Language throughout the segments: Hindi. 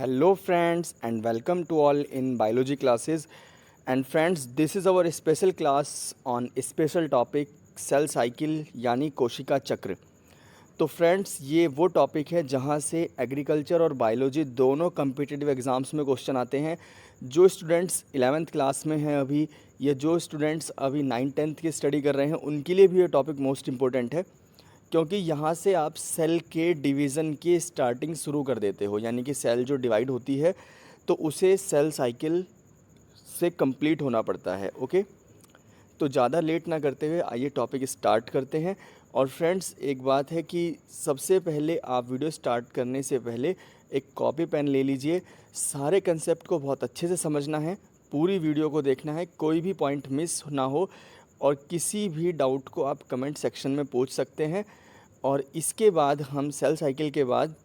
Hello friends and welcome to all in biology classes. And friends, this is our special class on a special topic cell cycle यानी कोशिका चक्र। तो फ्रेंड्स, ये वो टॉपिक है जहाँ से एग्रीकल्चर और बायोलॉजी दोनों कम्पिटिटिव एग्ज़ाम्स में क्वेश्चन आते हैं। जो स्टूडेंट्स 11th क्लास में हैं अभी, या जो स्टूडेंट्स अभी 9th-10th की स्टडी कर रहे हैं, उनके लिए भी ये टॉपिक मोस्ट इम्पोर्टेंट है, क्योंकि यहाँ से आप सेल के डिवीज़न की स्टार्टिंग शुरू कर देते हो। यानी कि सेल जो डिवाइड होती है तो उसे सेल साइकिल से कंप्लीट होना पड़ता है। ओके, तो ज़्यादा लेट ना करते हुए आइए टॉपिक स्टार्ट करते हैं। और फ्रेंड्स, एक बात है कि सबसे पहले आप वीडियो स्टार्ट करने से पहले एक कॉपी पेन ले लीजिए। सारे कंसेप्ट को बहुत अच्छे से समझना है, पूरी वीडियो को देखना है, कोई भी पॉइंट मिस ना हो, और किसी भी डाउट को आप कमेंट सेक्शन में पूछ सकते हैं। और इसके बाद हम सेल साइकिल के बाद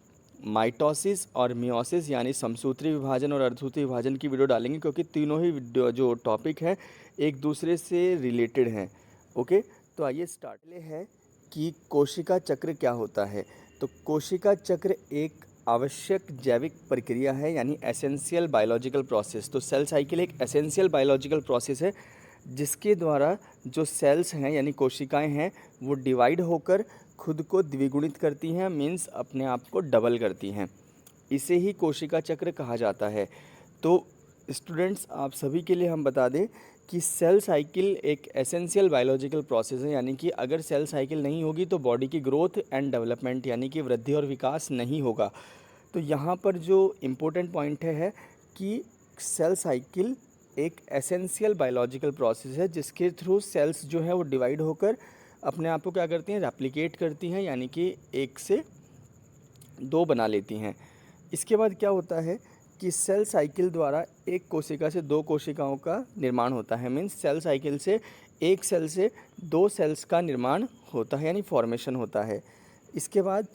माइटोसिस और मियोसिस यानी समसूत्री विभाजन और अर्धसूत्री विभाजन की वीडियो डालेंगे, क्योंकि तीनों ही जो टॉपिक है एक दूसरे से रिलेटेड हैं। ओके, तो आइए स्टार्ट ले है कि कोशिका चक्र क्या होता है। तो कोशिका चक्र एक आवश्यक जैविक प्रक्रिया है, यानी एसेंशियल बायोलॉजिकल प्रोसेस। तो सेल साइकिल एक एसेंशियल बायोलॉजिकल प्रोसेस है जिसके द्वारा जो सेल्स हैं यानी कोशिकाएं हैं वो डिवाइड होकर खुद को द्विगुणित करती हैं, मीन्स अपने आप को डबल करती हैं। इसे ही कोशिका चक्र कहा जाता है। तो स्टूडेंट्स, आप सभी के लिए हम बता दें कि सेल साइकिल एक एसेंशियल बायोलॉजिकल प्रोसेस है, यानी कि अगर सेल साइकिल नहीं होगी तो बॉडी की ग्रोथ एंड डेवलपमेंट यानी कि वृद्धि और विकास नहीं होगा। तो यहाँ पर जो इम्पोर्टेंट पॉइंट है कि सेल साइकिल एक एसेंशियल बायोलॉजिकल प्रोसेस है जिसके थ्रू सेल्स जो है वो डिवाइड होकर अपने आप को क्या करती हैं, रेप्लिकेट करती हैं, यानी कि एक से दो बना लेती हैं। इसके बाद क्या होता है कि सेल साइकिल द्वारा एक कोशिका से दो कोशिकाओं का निर्माण होता है। मीन्स सेल साइकिल से एक सेल से दो सेल्स का निर्माण होता है, यानी फॉर्मेशन होता है। इसके बाद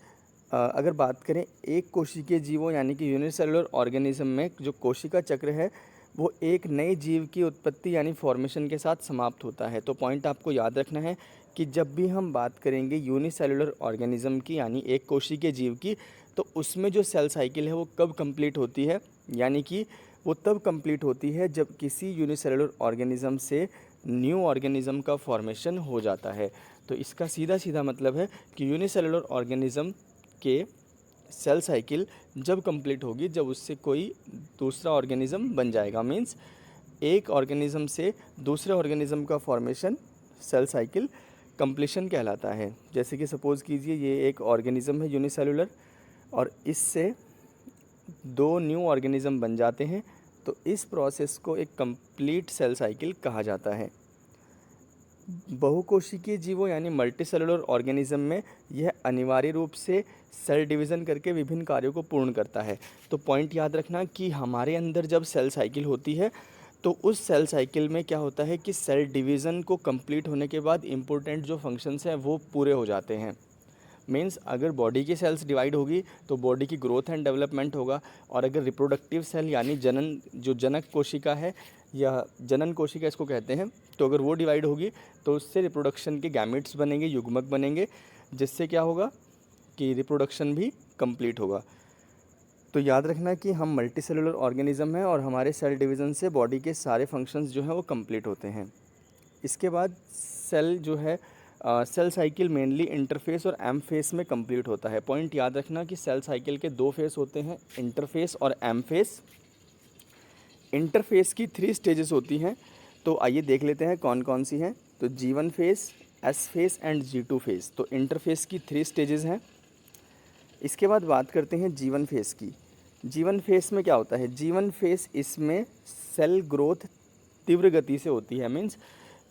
अगर बात करें एक कोशिकीय जीवों यानी कि यूनिसेलुलर ऑर्गेनिज्म में, जो कोशिका चक्र है वो एक नए जीव की उत्पत्ति यानी फॉर्मेशन के साथ समाप्त होता है। तो पॉइंट आपको याद रखना है कि जब भी हम बात करेंगे यूनिसेलुलर ऑर्गेनिज्म की यानी एक कोशिकीय जीव की, तो उसमें जो सेल साइकिल है वो कब कंप्लीट होती है, यानी कि वो तब कंप्लीट होती है जब किसी यूनिसेलुलर ऑर्गेनिज्म से न्यू ऑर्गेनिज्म का फॉर्मेशन हो जाता है। तो इसका सीधा सीधा मतलब है कि यूनिसेलुलर ऑर्गेनिज्म के सेल साइकिल जब कंप्लीट होगी जब उससे कोई दूसरा ऑर्गेनिज्म बन जाएगा। मीन्स एक ऑर्गेनिज्म से दूसरे ऑर्गेनिज्म का फॉर्मेशन सेल साइकिल कंप्लीशन कहलाता है। जैसे कि सपोज़ कीजिए ये एक ऑर्गेनिज्म है यूनिसेलुलर, और इससे दो न्यू ऑर्गेनिज्म बन जाते हैं, तो इस प्रोसेस को एक कंप्लीट सेल साइकिल कहा जाता है। बहुकोशिकीय जीवों यानी मल्टीसेलुलर ऑर्गेनिज्म में यह अनिवार्य रूप से सेल डिवीज़न करके विभिन्न कार्यों को पूर्ण करता है। तो पॉइंट याद रखना कि हमारे अंदर जब सेल साइकिल होती है तो उस सेल साइकिल में क्या होता है कि सेल डिवीज़न को कंप्लीट होने के बाद इम्पोर्टेंट जो फंक्शंस हैं वो पूरे हो जाते हैं। मीन्स अगर बॉडी की सेल्स डिवाइड होगी तो बॉडी की ग्रोथ एंड डेवलपमेंट होगा, और अगर रिप्रोडक्टिव सेल यानी जनन जो जनक कोशिका है या जनन कोशिका इसको कहते हैं, तो अगर वो डिवाइड होगी तो उससे रिप्रोडक्शन के गैमेट्स बनेंगे, युग्मक बनेंगे, जिससे क्या होगा कि रिप्रोडक्शन भी कंप्लीट होगा। तो याद रखना कि हम मल्टीसेलुलर ऑर्गेनिज्म हैं और हमारे सेल डिवीज़न से बॉडी के सारे फंक्शंस जो हैं वो कंप्लीट होते हैं। इसके बाद सेल जो है सेल साइकिल मेनली इंटरफेस और एम फेस में कंप्लीट होता है। पॉइंट याद रखना कि सेल साइकिल के दो फेस होते हैं, इंटरफेस और एम फेस। इंटरफेस की 3 स्टेजेस होती हैं, तो आइए देख लेते हैं कौन कौन सी हैं। तो G1 face, S face and G2 face. तो इंटरफेस की 3 स्टेजेस हैं। इसके बाद बात करते हैं G1 फेस की। G1 फेस में क्या होता है, G1 फेस इसमें सेल ग्रोथ तीव्र गति से होती है। मीन्स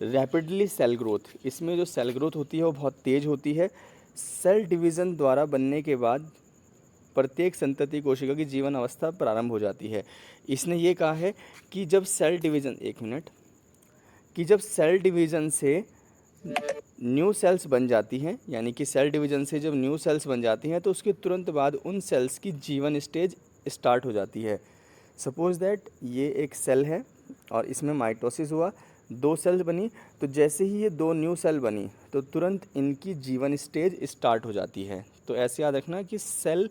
रैपिडली सेल ग्रोथ, इसमें जो सेल ग्रोथ होती है वो बहुत तेज़ होती है। सेल डिवीज़न द्वारा बनने के बाद प्रत्येक संतति कोशिका की जीवन अवस्था प्रारंभ हो जाती है। इसने ये कहा है कि जब सेल डिवीज़न कि जब सेल डिवीज़न से न्यू सेल्स बन जाती हैं, यानी कि सेल डिवीज़न से जब न्यू सेल्स बन जाती हैं तो उसके तुरंत बाद उन सेल्स की जीवन स्टेज स्टार्ट हो जाती है। सपोज़ दैट ये एक सेल है और इसमें माइटोसिस हुआ, 2 सेल्स बनी, तो जैसे ही ये 2 न्यू सेल बनी तो तुरंत इनकी जीवन स्टेज स्टार्ट हो जाती है। तो ऐसे याद रखना कि सेल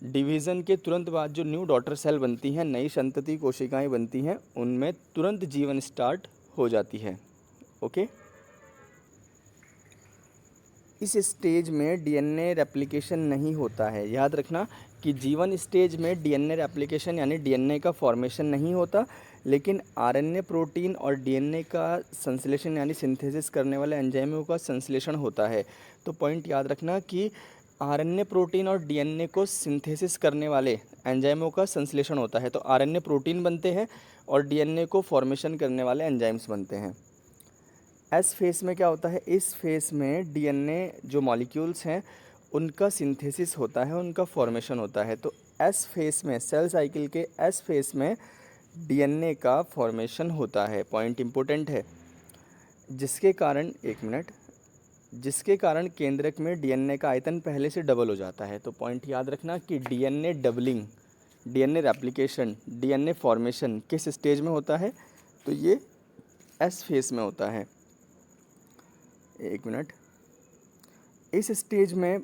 डिवीज़न के तुरंत बाद जो न्यू डॉटर सेल बनती हैं, नई संतति कोशिकाएं बनती हैं, उनमें तुरंत जीवन स्टार्ट हो जाती है। ओके। इस स्टेज में डीएनए रेप्लिकेशन नहीं होता है। याद रखना कि जीवन स्टेज में डीएनए रेप्लिकेशन यानी डीएनए का फॉर्मेशन नहीं होता, लेकिन आरएनए प्रोटीन और डीएनए का संश्लेषण यानी सिंथेसिस करने वाले एंजाइमों का संश्लेषण होता है। तो पॉइंट याद रखना कि आरएनए प्रोटीन और डीएनए को सिंथेसिस करने वाले एंजाइमों का संश्लेषण होता है। तो आरएनए प्रोटीन बनते हैं और डीएनए को फॉर्मेशन करने वाले एंजाइम्स बनते हैं। एस फेस में क्या होता है, इस फेस में डीएनए जो मॉलिक्यूल्स हैं उनका सिंथेसिस होता है, उनका फॉर्मेशन होता है। तो एस फेस में, सेल साइकिल के एस फेस में डीएनए का फॉर्मेशन होता है। पॉइंट इम्पोर्टेंट है। जिसके कारण, एक मिनट, जिसके कारण केंद्रक में डीएनए का आयतन पहले से डबल हो जाता है। तो पॉइंट याद रखना कि DNA doubling, DNA replication, DNA formation किस स्टेज में होता है, तो ये एस फेस में होता है। एक मिनट, इस स्टेज में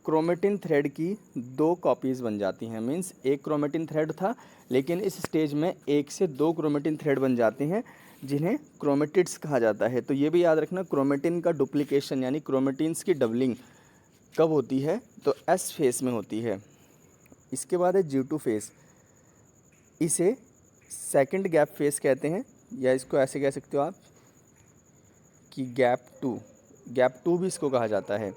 क्रोमेटिन थ्रेड की 2 कॉपीज़ बन जाती हैं। मीन्स एक क्रोमेटिन थ्रेड था, लेकिन इस स्टेज में 1 से 2 क्रोमेटिन थ्रेड बन जाते हैं, जिन्हें क्रोमेटिड्स कहा जाता है। तो ये भी याद रखना, क्रोमेटिन का डुप्लीकेशन यानी क्रोमेटिन्स की डबलिंग कब होती है, तो एस फेस में होती है। इसके बाद है G2 फेस। इसे सेकंड गैप फेस कहते हैं, या इसको ऐसे कह सकते हो आप कि गैप टू भी इसको कहा जाता है।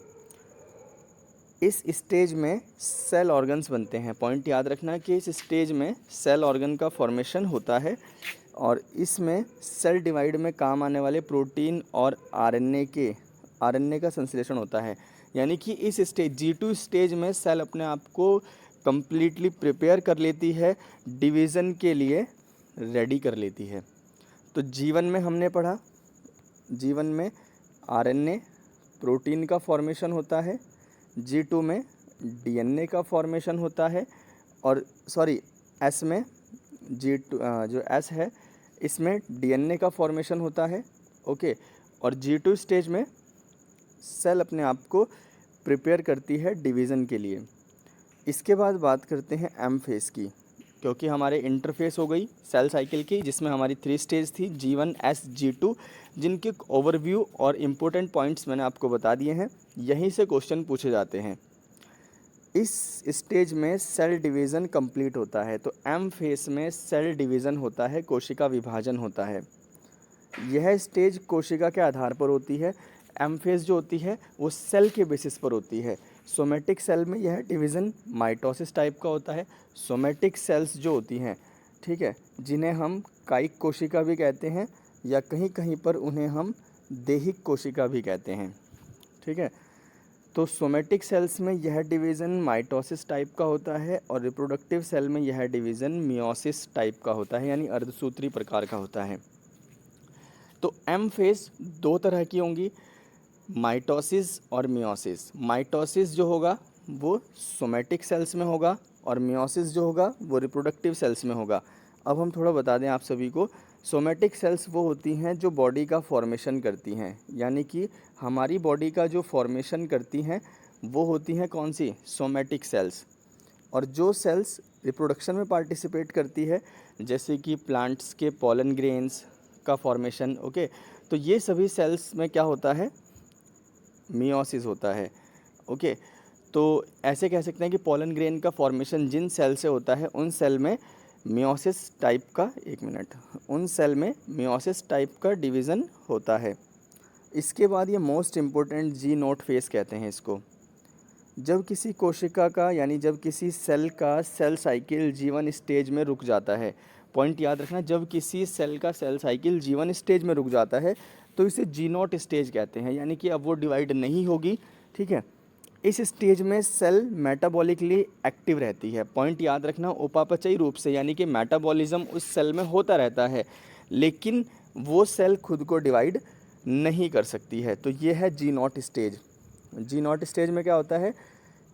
इस स्टेज में सेल ऑर्गन्स बनते हैं। पॉइंट याद रखना कि इस स्टेज में सेल ऑर्गन का फॉर्मेशन होता है और इसमें सेल डिवाइड में काम आने वाले प्रोटीन और आरएनए का संश्लेषण होता है। यानी कि इस स्टेज G2 स्टेज में सेल अपने आप को कंप्लीटली प्रिपेयर कर लेती है, डिवीज़न के लिए रेडी कर लेती है। तो जीवन में हमने पढ़ा, जीवन में आरएनए प्रोटीन का फॉर्मेशन होता है, G2 में डीएनए का फॉर्मेशन होता है, और एस में G2 जो एस है इसमें डीएनए का फॉर्मेशन होता है। ओके। और G2 स्टेज में सेल अपने आप को प्रिपेयर करती है डिवीज़न के लिए। इसके बाद बात करते हैं एम फेस की, क्योंकि हमारे इंटरफेस हो गई सेल साइकिल की, जिसमें हमारी 3 स्टेज थी, G1, S, G2, जिनके ओवरव्यू और इम्पोर्टेंट पॉइंट्स मैंने आपको बता दिए हैं। यहीं से क्वेश्चन पूछे जाते हैं। इस स्टेज में सेल डिवीज़न कंप्लीट होता है। तो एम फेस में सेल डिवीज़न होता है, कोशिका विभाजन होता है। यह स्टेज कोशिका के आधार पर होती है। एम फेस जो होती है वो सेल के बेसिस पर होती है। सोमेटिक सेल में यह डिवीज़न माइटोसिस टाइप का होता है। सोमेटिक सेल्स जो होती हैं, ठीक है, जिन्हें हम कायिक कोशिका भी कहते हैं, या कहीं कहीं पर उन्हें हम देहिक कोशिका भी कहते हैं। ठीक है। तो सोमेटिक सेल्स में यह डिवीज़न माइटोसिस टाइप का होता है और रिप्रोडक्टिव सेल में यह डिवीज़न मियोसिस टाइप का होता है, यानी अर्धसूत्री प्रकार का होता है। तो एम फेस 2 तरह की होंगी, माइटोसिस और मियोसिस। माइटोसिस जो होगा वो सोमेटिक सेल्स में होगा और मियोसिस जो होगा वो रिप्रोडक्टिव सेल्स में होगा। अब हम थोड़ा बता दें आप सभी को, सोमेटिक सेल्स वो होती हैं जो बॉडी का फॉर्मेशन करती हैं, यानी कि हमारी बॉडी का जो फॉर्मेशन करती हैं वो होती हैं कौन सी, सोमेटिक सेल्स। और जो सेल्स रिप्रोडक्शन में पार्टिसिपेट करती है, जैसे कि प्लांट्स के पॉलन ग्रेन्स का फॉर्मेशन, ओके, तो ये सभी सेल्स में क्या होता है, मियोसिस होता है। ओके। तो ऐसे कह सकते हैं कि पॉलन ग्रेन का फॉर्मेशन जिन सेल से होता है उन सेल में मियोसिस टाइप का, एक मिनट, उन सेल में मियोसिस टाइप का डिवीज़न होता है। इसके बाद ये मोस्ट इम्पोर्टेंट G0 फेस कहते हैं इसको। जब किसी कोशिका का यानी जब किसी सेल का सेल साइकिल G1 स्टेज में रुक जाता है, पॉइंट याद रखना, जब किसी सेल का सेल साइकिल G1 स्टेज में रुक जाता है तो इसे G0 स्टेज कहते हैं, यानी कि अब वो डिवाइड नहीं होगी। ठीक है। इस स्टेज में सेल मेटाबॉलिकली एक्टिव रहती है। पॉइंट याद रखना, उपापचयी रूप से, यानी कि मेटाबॉलिज्म उस सेल में होता रहता है, लेकिन वो सेल खुद को डिवाइड नहीं कर सकती है। तो ये है G0 स्टेज। G0 स्टेज में क्या होता है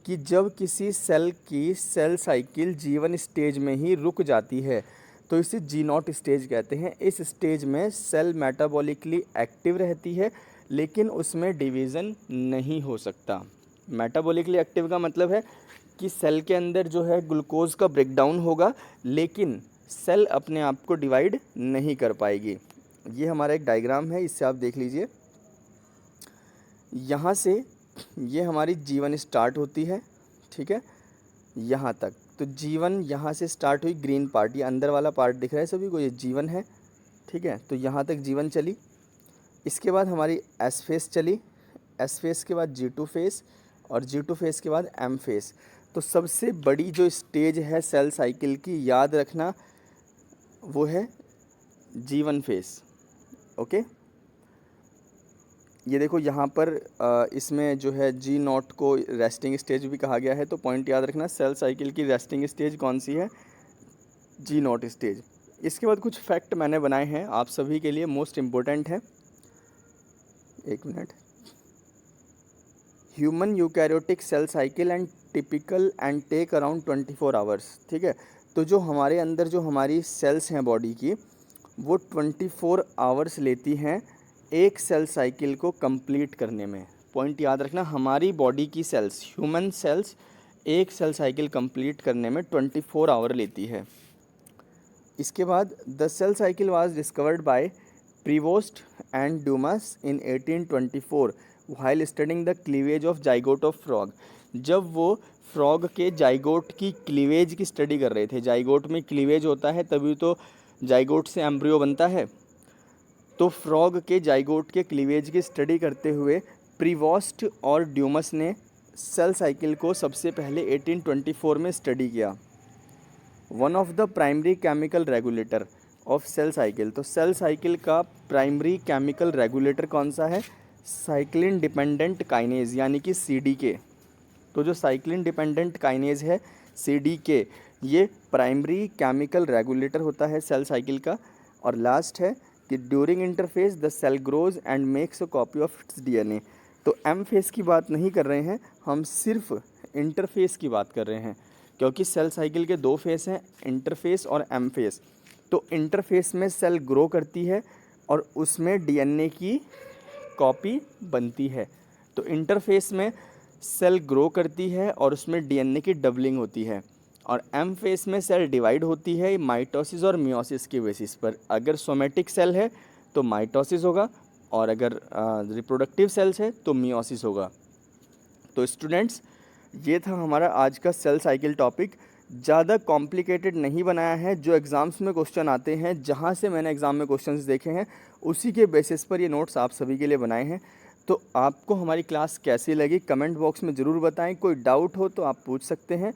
कि जब किसी सेल की सेल साइकिल G1 स्टेज में ही रुक जाती है तो इसे G0 स्टेज कहते हैं। इस स्टेज में सेल मेटाबॉलिकली एक्टिव रहती है, लेकिन उसमें डिवीज़न नहीं हो सकता। मेटाबॉलिकली एक्टिव का मतलब है कि सेल के अंदर जो है ग्लूकोज का ब्रेकडाउन होगा, लेकिन सेल अपने आप को डिवाइड नहीं कर पाएगी। ये हमारा एक डायग्राम है, इससे आप देख लीजिए। यहाँ से ये हमारी जीवन स्टार्ट होती है, ठीक है, यहाँ तक। तो जीवन यहाँ से स्टार्ट हुई, ग्रीन पार्ट, ये अंदर वाला पार्ट दिख रहा है सभी को, ये जीवन है, ठीक है। तो यहाँ तक जीवन चली। इसके बाद हमारी एस फेस चली, एस फेस के बाद G2 फेस, और G2 फेस के बाद M फेस। तो सबसे बड़ी जो स्टेज है सेल साइकिल की, याद रखना, वो है G1 फेस। ओके, ये देखो यहाँ पर इसमें जो है G0 को रेस्टिंग स्टेज भी कहा गया है। तो पॉइंट याद रखना, सेल साइकिल की रेस्टिंग स्टेज कौन सी है? G0 stage. इसके बाद कुछ फैक्ट मैंने बनाए हैं आप सभी के लिए, मोस्ट इम्पोर्टेंट है। एक minute. Human eukaryotic cell cycle and typical and take around 24 hours, ठीक है। तो जो हमारे अंदर जो हमारी सेल्स हैं बॉडी की, वो 24 आवर्स लेती हैं एक सेल साइकिल को कंप्लीट करने में। पॉइंट याद रखना, हमारी बॉडी की सेल्स, ह्यूमन सेल्स, एक सेल साइकिल कंप्लीट करने में 24 आवर लेती है। इसके बाद the cell cycle was discovered by Prevost and Dumas in 1824 while studying the cleavage of zygote of frog. जब वो फ्रॉग के जाइगोट की क्लीवेज की स्टडी कर रहे थे, जाइगोट में क्लीवेज होता है तभी तो जाइगोट से एम्ब्रियो बनता है। तो फ्रॉग के जाइगोट के क्लीवेज की स्टडी करते हुए प्रीवोस्ट और ड्यूमस ने सेल साइकिल को सबसे पहले 1824 में स्टडी किया। One of the primary chemical regulator of cell cycle. तो सेल साइकिल का प्राइमरी केमिकल रेगुलेटर कौन सा है? साइक्लिन डिपेंडेंट काइनेज, यानी कि CDK। तो जो साइक्लिन डिपेंडेंट काइनेज है CDK, ये प्राइमरी केमिकल रेगुलेटर होता है सेल साइकिल का। और लास्ट है कि during interphase the cell grows and makes a copy of its DNA। तो M फेस की बात नहीं कर रहे हैं हम, सिर्फ इंटरफेस की बात कर रहे हैं, क्योंकि सेल साइकिल के 2 फेस हैं, इंटरफेस और M फेस। तो इंटरफेस में सेल ग्रो करती है और उसमें DNA की कॉपी बनती है। तो इंटरफेस में सेल ग्रो करती है और उसमें DNA की डबलिंग होती है। और M फेस में सेल डिवाइड होती है माइटोसिस और मियोसिस के बेसिस पर। अगर सोमेटिक सेल है तो माइटोसिस होगा, और अगर रिप्रोडक्टिव सेल्स है तो मियोसिस होगा। तो स्टूडेंट्स, ये था हमारा आज का सेल साइकिल टॉपिक। ज़्यादा कॉम्प्लिकेटेड नहीं बनाया है, जो एग्ज़ाम्स में क्वेश्चन आते हैं, जहाँ से मैंने एग्ज़ाम में क्वेश्चंस देखे हैं उसी के बेसिस पर ये नोट्स आप सभी के लिए बनाए हैं। तो आपको हमारी क्लास कैसी लगी कमेंट बॉक्स में ज़रूर बताएं। कोई डाउट हो तो आप पूछ सकते हैं।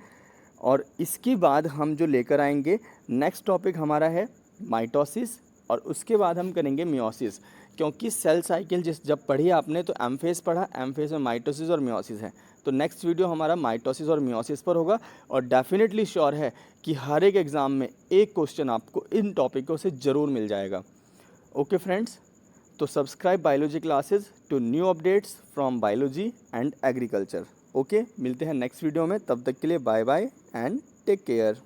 और इसके बाद हम जो लेकर आएंगे नेक्स्ट टॉपिक हमारा है माइटोसिस, और उसके बाद हम करेंगे मियोसिस। क्योंकि सेल साइकिल जब पढ़ी आपने तो M फेस पढ़ा, M फेस में माइटोसिस और मियोसिस है। तो नेक्स्ट वीडियो हमारा माइटोसिस और मियोसिस पर होगा। और डेफिनेटली श्योर है कि हर एक एग्ज़ाम में एक क्वेश्चन आपको इन टॉपिकों से ज़रूर मिल जाएगा। ओके फ्रेंड्स, तो subscribe biology classes to new updates from biology and agriculture. Okay, मिलते हैं नेक्स्ट वीडियो में, तब तक के लिए bye bye and take care.